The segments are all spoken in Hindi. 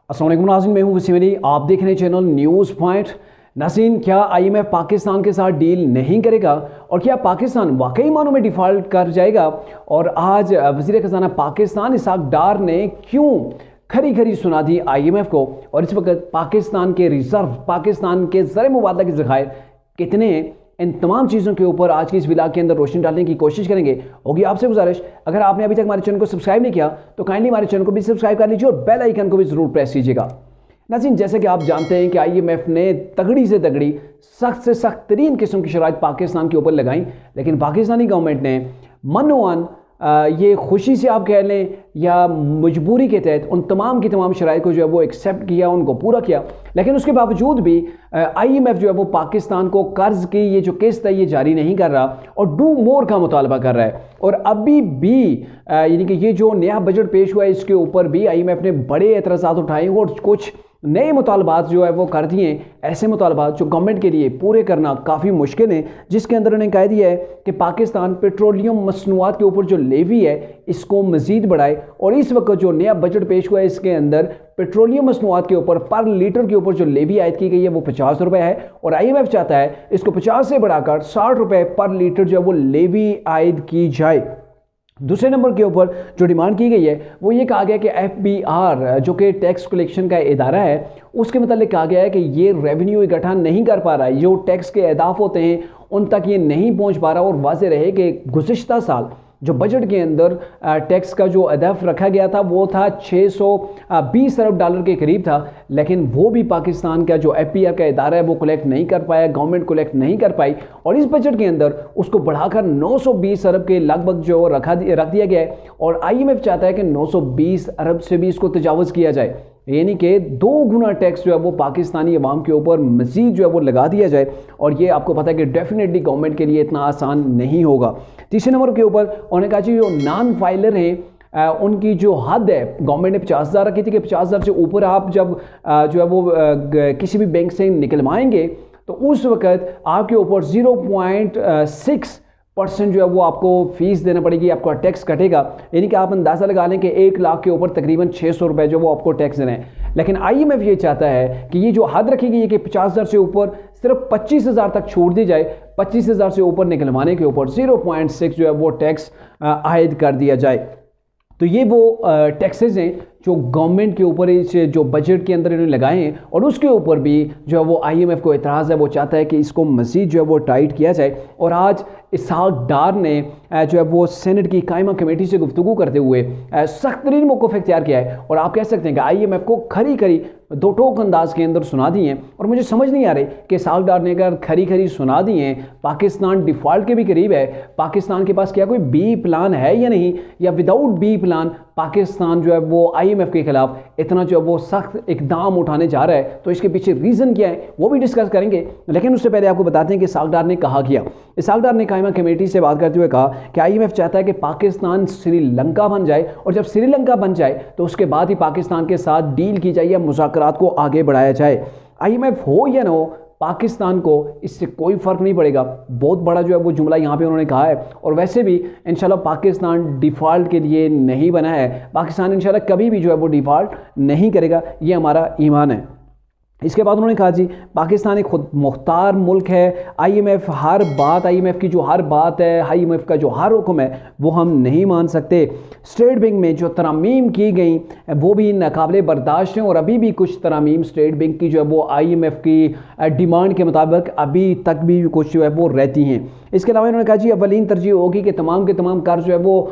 अस्सलाम वालेकुम नाज़रीन, मैं हूं वसीम अली। आप देख रहे हैं चैनल न्यूज़ पॉइंट। नाज़रीन, क्या आईएमएफ पाकिस्तान के साथ डील नहीं करेगा और क्या पाकिस्तान वाकई मानों में डिफ़ॉल्ट कर जाएगा? और आज वज़ीर ख़ज़ाना पाकिस्तान इसहाक डार ने क्यों खरी खरी सुना दी आईएमएफ को, और इस वक्त पाकिस्तान के रिजर्व, पाकिस्तान के ज़र मुबादला के ज़खायर कितने हैं, इन तमाम चीज़ों के ऊपर आज की इस व्लॉग के अंदर रोशनी डालने की कोशिश करेंगे। होगी आपसे गुजारिश, अगर आपने अभी तक हमारे चैनल को सब्सक्राइब नहीं किया तो काइंडली हमारे चैनल को भी सब्सक्राइब कर लीजिए और बेल आइकन को भी ज़रूर प्रेस कीजिएगा। नाज़रीन, जैसे कि आप जानते हैं कि आईएमएफ ने तगड़ी से तगड़ी, सख्त से सख्त तरीन किस्म की शराइत पाकिस्तान के ऊपर लगाई, लेकिन पाकिस्तानी गवर्नमेंट ने मनोवन ये खुशी से आप कह लें या मजबूरी के तहत उन तमाम की तमाम शराइत को जो है वो एक्सेप्ट किया, उनको पूरा किया। लेकिन उसके बावजूद भी आईएमएफ जो है वो पाकिस्तान को कर्ज की ये जो किस्त है ये जारी नहीं कर रहा और डू मोर का मुतालबा कर रहा है। और अभी भी यानी कि ये जो नया बजट पेश हुआ है इसके ऊपर भी आईएमएफ ने बड़े एतराज़ात उठाए और कुछ नए मुतालबात जो है वो कर दिए, ऐसे मुतालबात जो गवर्नमेंट के लिए पूरे करना काफ़ी मुश्किल है, जिसके अंदर उन्होंने कह दिया है कि पाकिस्तान पेट्रोलियम मसनूआत के ऊपर जो लेवी है इसको मज़ीद बढ़ाए। और इस वक्त जो नया बजट पेश हुआ है इसके अंदर पेट्रोलियम मसनूआत के ऊपर पर लीटर के ऊपर जो लेवी आयद की गई है वो 50 रुपये है, और आईएमएफ चाहता है इसको 50 से बढ़ाकर 60 रुपये पर लीटर जो है वो लेवी आयद की जाए। दूसरे नंबर के ऊपर जो डिमांड की गई है वो ये कहा गया कि एफबीआर जो कि टैक्स कलेक्शन का इदारा है उसके मतलब कहा गया है कि ये रेवेन्यू इकट्ठा नहीं कर पा रहा है, जो टैक्स के अहदाफ होते हैं उन तक ये नहीं पहुंच पा रहा। और वाज़ेह रहे कि गुज़िश्ता साल जो बजट के अंदर टैक्स का जो अहदाफ रखा गया था वो था 620 अरब डॉलर के करीब था, लेकिन वो भी पाकिस्तान का जो एफबीआर का इदारा है वो कलेक्ट नहीं कर पाया, गवर्नमेंट कलेक्ट नहीं कर पाई। और इस बजट के अंदर उसको बढ़ाकर 920 अरब के लगभग जो रख दिया गया है, और आईएमएफ चाहता है कि 920 अरब से भी इसको तजावज़ किया जाए, यानी कि 2 गुना टैक्स जो है वो पाकिस्तानी अवाम के ऊपर मज़ीद जो है वो लगा दिया जाए। और ये आपको पता है कि डेफिनेटली गवर्नमेंट के लिए इतना आसान नहीं होगा। तीसरे नंबर के ऊपर उन्होंने कहा जी जो नॉन फाइलर हैं उनकी जो हद है गवर्नमेंट ने 50,000 रखी थी कि 50,000 से ऊपर आप जब जो है वो किसी भी बैंक से निकलवाएंगे तो उस वक्त आपके ऊपर 0.6% जो है वो आपको फीस देना पड़ेगी, आपका टैक्स कटेगा। यानी कि आप अंदाज़ा लगा लें कि 1 लाख के ऊपर तकरीबन 600 रुपये जो वो आपको टैक्स देना है। लेकिन आईएमएफ ये चाहता है कि ये जो हद रखी गई है कि 50,000 से ऊपर सिर्फ 25,000 तक छोड़ दी जाए, 25,000 से ऊपर निकलवाने के ऊपर 0.6 जो है वो टैक्स आयद कर दिया जाए। तो ये वो टैक्सेस हैं जो गवर्नमेंट के ऊपर इस जो बजट के अंदर इन्होंने लगाए हैं, और उसके ऊपर भी जो है वो आईएमएफ को एतराज़ है, वो चाहता है कि इसको मज़ीद जो है वो टाइट किया जाए। और आज इसहाक डार ने जो है वो सेनेट की कायमा कमेटी से गुफ्तगू करते हुए सख्त तरीन मौक़िफ़ इख्तियार किया है, और आप कह सकते हैं कि आईएमएफ को खरी खरी दो टोक अंदाज के अंदर सुना दी हैं। और मुझे समझ नहीं आ रही कि इसहाक डार ने अगर खरी खरी सुना दी हैं, पाकिस्तान डिफ़ॉल्ट के भी करीब है, पाकिस्तान के पास क्या कोई बी प्लान है या नहीं, या विदाउट बी प्लान पाकिस्तान जो है वो आईएमएफ के खिलाफ इतना जो है वो सख्त इकदाम उठाने जा रहा है, तो इसके पीछे रीज़न क्या है वो भी डिस्कस करेंगे। लेकिन उससे पहले आपको बताते हैं कि इसहाक डार ने कहा किया। इसहाक डार ने कायमा कमेटी से बात करते हुए कहा कि आईएमएफ चाहता है कि पाकिस्तान श्रीलंका बन जाए, और जब श्रीलंका बन जाए तो उसके बाद ही पाकिस्तान के साथ डील की जाए या मुज़ाकरात को आगे बढ़ाया जाए। आईएमएफ हो या ना हो, पाकिस्तान को इससे कोई फ़र्क नहीं पड़ेगा। बहुत बड़ा जो है वो जुमला यहाँ पे उन्होंने कहा है। और वैसे भी इंशाल्लाह पाकिस्तान डिफ़ॉल्ट के लिए नहीं बना है, पाकिस्तान इंशाल्लाह कभी भी जो है वो डिफ़ॉल्ट नहीं करेगा, ये हमारा ईमान है। इसके बाद उन्होंने कहा जी पाकिस्तान एक खुद मुख्तार मुल्क है, आईएमएफ हर बात, आईएमएफ की जो हर बात है, आईएमएफ का जो हर हुक्म है वो हम नहीं मान सकते। स्टेट बैंक में जो तरामीम की गई वो भी नाकाबिले बर्दाश्त हैं, और अभी भी कुछ तरामीम स्टेट बैंक की जो है वो आईएमएफ की डिमांड के मुताबिक अभी तक भी कुछ जो है वो रहती हैं। इसके अलावा इन्होंने कहा जी अवलीन तरजीह होगी कि तमाम के तमाम कर्ज जो है वो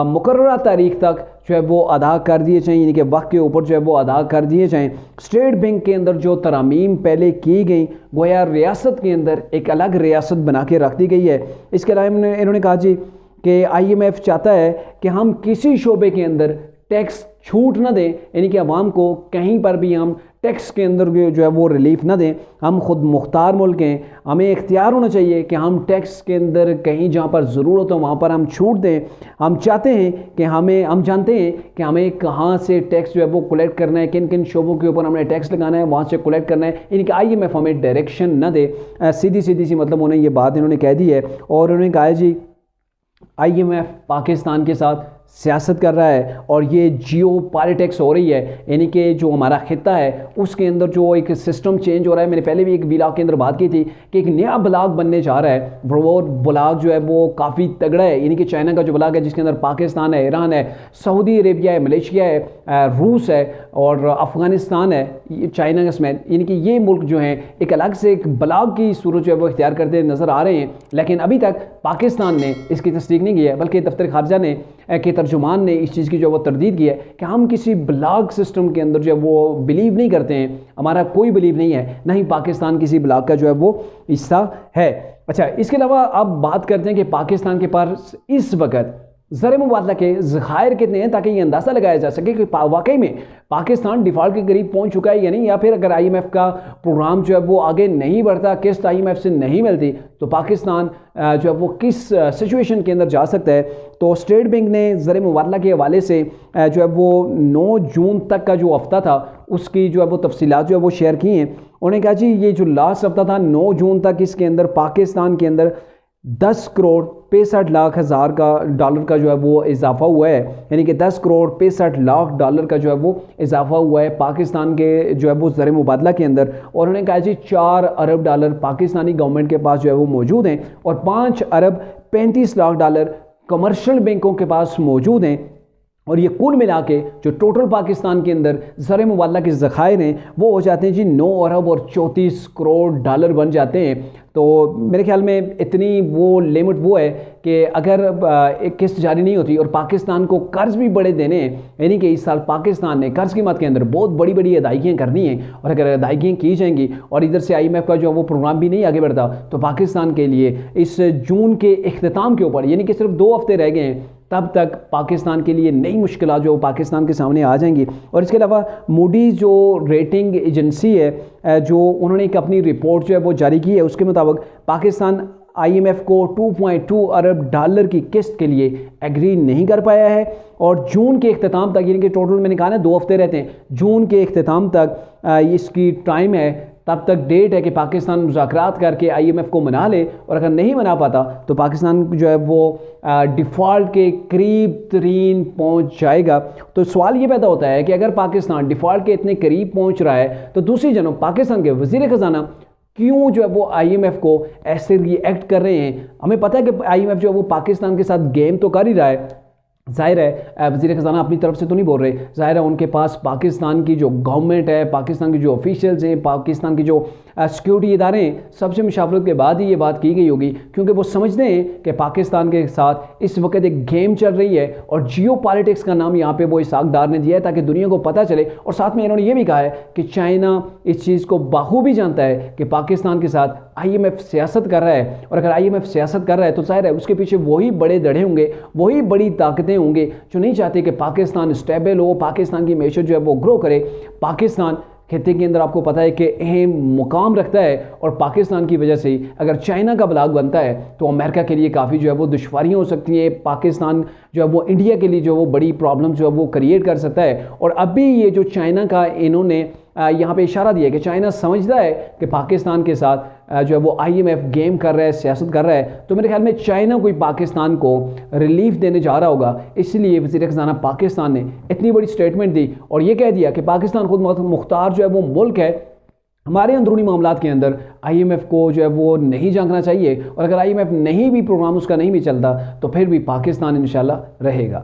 मुकर्ररा तारीख तक जो है वो अदा कर दिए जाएँ, यानी कि वक्त के ऊपर जो है वो अदा कर दिए जाएँ। स्टेट बैंक के अंदर जो तरामीम पहले की गई गोया रियासत के अंदर एक अलग रियासत बना के रख दी गई है। इसके अलावा इन्होंने कहा जी कि आईएमएफ चाहता है कि हम किसी शोबे के अंदर टैक्स छूट ना दें, यानी कि अवाम को कहीं पर भी हम टैक्स के अंदर जो है वो रिलीफ ना दें। हम खुद मुख्तार मुल्क हैं, हमें इख्तियार होना चाहिए कि हम टैक्स के अंदर कहीं जहाँ पर ज़रूरत हो वहाँ पर हम छूट दें। हम चाहते हैं कि हम जानते हैं कि हमें कहाँ से टैक्स जो है वो कलेक्ट करना है, किन किन शोबों के ऊपर हमने टैक्स लगाना है, वहाँ से कलेक्ट करना है। यानी कि आईएमएफ हमें डायरेक्शन ना दे, सीधी सी मतलब उन्हें ये बात इन्होंने कह दी है। और उन्होंने कहा जी आईएमएफ पाकिस्तान के साथ सियासत कर रहा है और ये जियो पॉलिटिक्स हो रही है, यानी कि जो हमारा खिता है उसके अंदर जो एक सिस्टम चेंज हो रहा है। मैंने पहले भी एक ब्लॉग के अंदर बात की थी कि एक नया ब्लॉग बनने जा रहा है, वो ब्लॉग जो है वो काफ़ी तगड़ा है, यानी कि चाइना का जो ब्लॉग है जिसके अंदर पाकिस्तान है, ईरान है, सऊदी अरेबिया है, मलेशिया है, रूस है और अफ़गानिस्तान है चाइना समेत, यानी कि ये मुल्क जो हैं एक अलग से एक ब्लॉग की सूरत जो है वो इख्तियार करते नज़र आ रहे हैं। लेकिन अभी तक पाकिस्तान ने इसकी तस्दीक नहीं की है, बल्कि दफ्तर खारजा ने के तर्जुमान ने इस चीज़ की जो वो तरदीद की है कि हम किसी ब्लॉग सिस्टम के अंदर जो है वो बिलीव नहीं करते हैं, हमारा कोई बिलीव नहीं है, ना ही पाकिस्तान किसी ब्लॉग का जो है वो हिस्सा है। अच्छा, इसके अलावा अब बात करते हैं कि पाकिस्तान के पास इस वक्त ज़र मुबादला के ज़खायर कितने हैं, ताकि ये अंदाज़ा लगाया जा सके कि वाकई में पाकिस्तान डिफ़ॉल्ट के करीब पहुंच चुका है या नहीं, या फिर अगर IMF का प्रोग्राम जो है वो आगे नहीं बढ़ता, किस्त IMF से नहीं मिलती, तो पाकिस्तान जो है वो किस सिचुएशन के अंदर जा सकता है। तो स्टेट बैंक ने ज़र मुबादला के हवाले से जो है वो 9 जून तक का जो हफ्ता था उसकी जो है वो तफसीलात जो है वो शेयर की हैं। उन्होंने कहा जी ये जो लास्ट हफ्ता था 9 जून तक, इसके अंदर पाकिस्तान के अंदर 10 करोड़ 65 लाख हज़ार का डॉलर का जो है वो इजाफा हुआ है, यानी कि 10 करोड़ 65 लाख डॉलर का जो है वो इजाफा हुआ है पाकिस्तान के जो है वो ज़र मुबादला के अंदर। और उन्होंने कहा जी 4 अरब डॉलर पाकिस्तानी गवर्नमेंट के पास जो है वो मौजूद हैं और 5 अरब 35 लाख डॉलर कमर्शियल बैंकों के पास मौजूद हैं। और ये कुल मिला के जो टोटल पाकिस्तान के अंदर ज़र मुबादला के ज़खायर हैं वो हो जाते हैं जी 9 अरब और 34 करोड़ डॉलर बन जाते हैं। तो मेरे ख्याल में इतनी वो लिमिट वो है कि अगर एक किस्त जारी नहीं होती और पाकिस्तान को कर्ज भी बड़े देने हैं, यानी कि इस साल पाकिस्तान ने कर्ज की मद के अंदर बहुत बड़ी बड़ी अदायगियाँ करनी हैं, और अगर अदायगियाँ की जाएंगी और इधर से IMF का जो वो प्रोग्राम भी नहीं आगे बढ़ता, तो पाकिस्तान के लिए इस जून के इख्तिताम के ऊपर, यानी कि सिर्फ 2 हफ्ते रह गए हैं, तब तक पाकिस्तान के लिए नई मुश्किलात जो पाकिस्तान के सामने आ जाएंगी। और इसके अलावा मूडीज़ जो रेटिंग एजेंसी है जो उन्होंने एक अपनी रिपोर्ट जो है वो जारी की है, उसके मुताबिक पाकिस्तान IMF को 2.2 अरब डॉलर की किस्त के लिए एग्री नहीं कर पाया है। और जून के इख्तिताम तक, यानी कि टोटल मैंने कहा ना 2 हफ्ते रहते हैं, जून के इख्तिताम तक इसकी टाइम है, तब तक डेट है कि पाकिस्तान मुज़ाकरात करके IMF को मना ले, और अगर नहीं मना पाता तो पाकिस्तान जो है वो डिफ़ॉल्ट के करीब तरीन पहुंच जाएगा। तो सवाल ये पैदा होता है कि अगर पाकिस्तान डिफ़ॉल्ट के इतने करीब पहुंच रहा है, तो दूसरी जानब पाकिस्तान के वज़ीर ख़जाना क्यों जो है वो IMF को ऐसे रिएक्ट कर रहे हैं। हमें पता है कि IMF जो है वो पाकिस्तान के साथ गेम तो कर ही रहा है, ज़ाहिर है वज़ीर ख़जाना अपनी तरफ से तो नहीं बोल रहे, ज़ाहिर है उनके पास पाकिस्तान की जो गवर्नमेंट है, पाकिस्तान की जो ऑफिशियल्स हैं, पाकिस्तान की जो सिक्योरिटी इदारे हैं, सबसे मुशावरत के बाद ही ये बात की गई होगी, क्योंकि वो समझते हैं कि पाकिस्तान के साथ इस वक्त एक गेम चल रही है और जियो पॉलिटिक्स का नाम यहाँ पे वो इसाक डार ने दिया है ताकि दुनिया को पता चले। और साथ में इन्होंने ये भी कहा है कि चाइना इस चीज़ को बाखूबी जानता है कि पाकिस्तान के साथ IMF सियासत कर रहा है, और अगर IMF सियासत कर रहा है तो ज़ाहिर है उसके पीछे वही बड़े धड़े होंगे, वही बड़ी ताकतें होंगे जो नहीं चाहते कि पाकिस्तान स्टेबल हो, पाकिस्तान की मैशत जो है वो ग्रो करे। पाकिस्तान खिते के अंदर आपको पता है कि अहम मुकाम रखता है, और पाकिस्तान की वजह से अगर चाइना का ब्लॉक बनता है तो अमेरिका के लिए काफ़ी जो है वो दुश्वारियाँ हो सकती हैं। पाकिस्तान जो है वो इंडिया के लिए जो वो बड़ी प्रॉब्लम जो है वो क्रिएट कर सकता है। और अभी ये जो चाइना का इन्होंने यहाँ पे इशारा दिया कि चाइना समझता है कि पाकिस्तान के साथ जो है वो IMF गेम कर रहा है, सियासत कर रहा है, तो मेरे ख्याल में चाइना कोई पाकिस्तान को रिलीफ देने जा रहा होगा। इसलिए वज़ीर ख़ज़ाना पाकिस्तान ने इतनी बड़ी स्टेटमेंट दी और ये कह दिया कि पाकिस्तान खुद मुख्तार जो है वो मुल्क है, हमारे अंदरूनी मामलात के अंदर IMF को जो है वो नहीं झांकना चाहिए, और अगर IMF नहीं भी प्रोग्राम उसका नहीं भी चलता तो फिर भी पाकिस्तान इंशाल्लाह रहेगा।